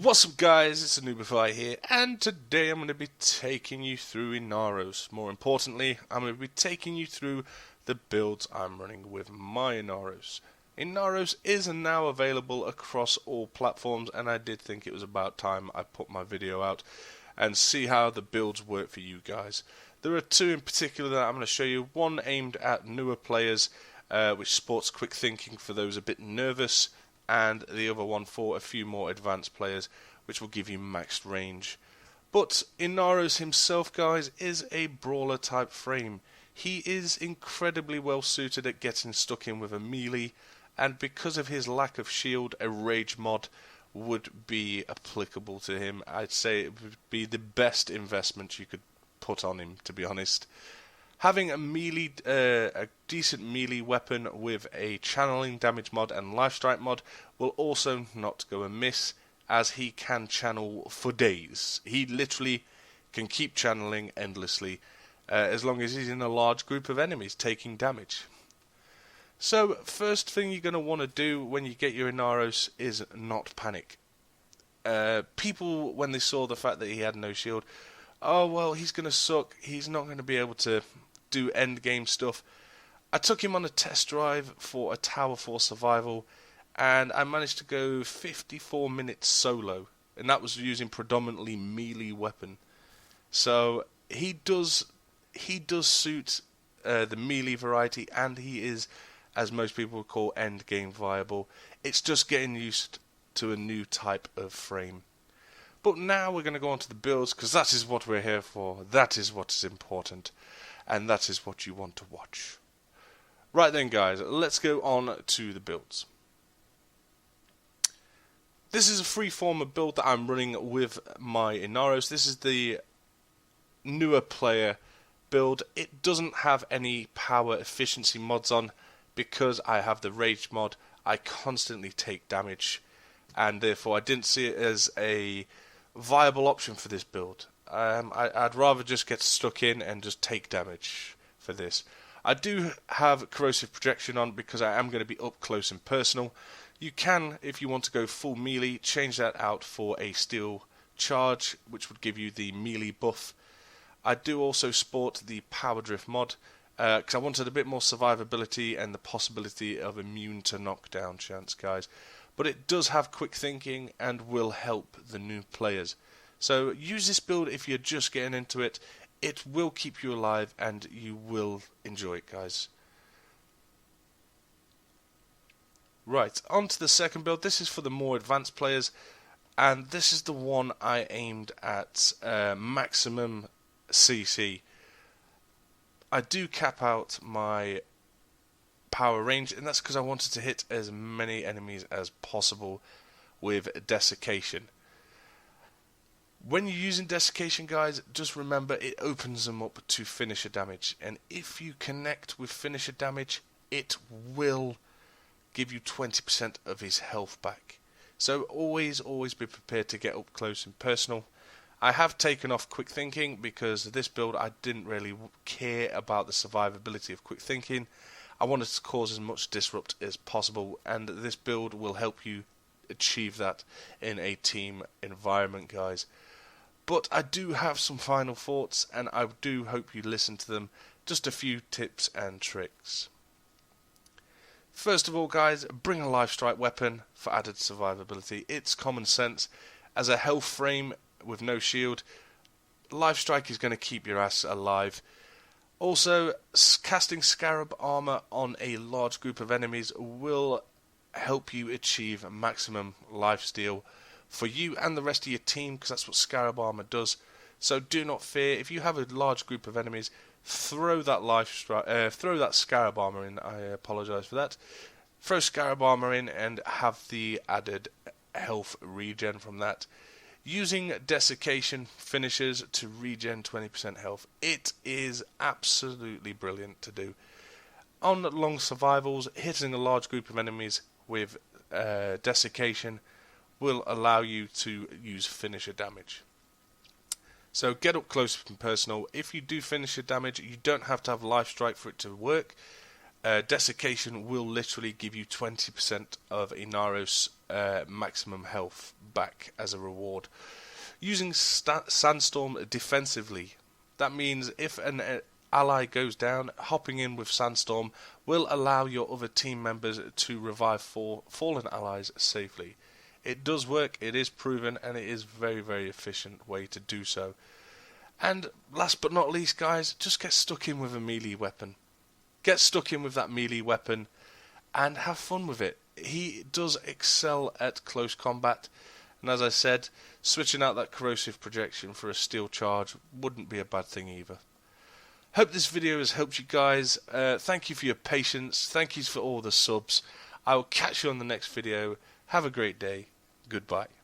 What's up guys, it's Anubify here, and today I'm going to be taking you through Inaros. More importantly, I'm going to be taking you through the builds I'm running with my Inaros. Inaros is now available across all platforms, and I did think it was about time I put my video out and see how the builds work for you guys. There are two in particular that I'm going to show you, one aimed at newer players, which sports quick thinking for those a bit nervous, and the other one for a few more advanced players, which will give you maxed range. But Inaros himself, guys, is a brawler type frame. He is incredibly well suited at getting stuck in with a melee, and because of his lack of shield, a rage mod would be applicable to him. I'd say it would be the best investment you could put on him, to be honest. Having a decent melee weapon with a channeling damage mod and lifestrike mod will also not go amiss, as he can channel for days. He literally can keep channeling endlessly as long as he's in a large group of enemies taking damage. So first thing you're going to want to do when you get your Inaros is not panic. People, when they saw the fact that he had no shield, oh well, he's going to suck, he's not going to be able to do end game stuff. I took him on a test drive for a Tower 4 survival, and I managed to go 54 minutes solo, and that was using predominantly melee weapon. So he does suit the melee variety, and he is, as most people would call, end game viable. It's just getting used to a new type of frame. But now we're going to go on to the builds, because that is what we're here for. That is what is important, and that is what you want to watch. Right then guys, let's go on to the builds. This is a freeform build that I'm running with my Inaros. This is the newer player build. It doesn't have any power efficiency mods on, because I have the rage mod. I constantly take damage, and therefore I didn't see it as a viable option for this build. I'd rather just get stuck in and just take damage for this. I do have corrosive projection on because I am going to be up close and personal. You can, if you want to go full melee, change that out for a steel charge, which would give you the melee buff. I do also sport the power drift mod because I wanted a bit more survivability and the possibility of immune to knockdown chance, guys. But it does have quick thinking and will help the new players. So use this build if you're just getting into it. It will keep you alive and you will enjoy it, guys. Right, on to the second build. This is for the more advanced players, and this is the one I aimed at maximum CC. I do cap out my power range, and that's because I wanted to hit as many enemies as possible with desiccation. When you're using desiccation, guys, just remember it opens them up to finisher damage, and if you connect with finisher damage, it will give you 20% of his health back. So always be prepared to get up close and personal. I have taken off quick thinking because this build I didn't really care about the survivability of quick thinking. I wanted to cause as much disrupt as possible, and this build will help you achieve that in a team environment, guys. But I do have some final thoughts, and I do hope you listen to them. Just a few tips and tricks. First of all, guys, bring a lifestrike weapon for added survivability. It's common sense. As a health frame with no shield, lifestrike is going to keep your ass alive. Also, casting Scarab armor on a large group of enemies will help you achieve maximum lifesteal for you and the rest of your team, because that's what Scarab armor does. So do not fear. If you have a large group of enemies, throw that Scarab armor in. I apologise for that. Throw Scarab armor in and have the added health regen from that. Using desiccation finishers to regen 20% health. It is absolutely brilliant to do. On long survivals, hitting a large group of enemies with desiccation will allow you to use finisher damage. So get up close and personal. If you do finisher damage, you don't have to have lifestrike for it to work. Desiccation will literally give you 20% of Inaros maximum health back as a reward. Using Sandstorm defensively, that means if an ally goes down, hopping in with Sandstorm will allow your other team members to revive fallen allies safely. It does work, it is proven, and it is very, very efficient way to do so. And last but not least, guys, just get stuck in with a melee weapon. Get stuck in with that melee weapon and have fun with it. He does excel at close combat, and as I said, switching out that corrosive projection for a steel charge wouldn't be a bad thing either. Hope this video has helped you guys. Thank you for your patience. Thank you for all the subs. I will catch you on the next video. Have a great day. Goodbye.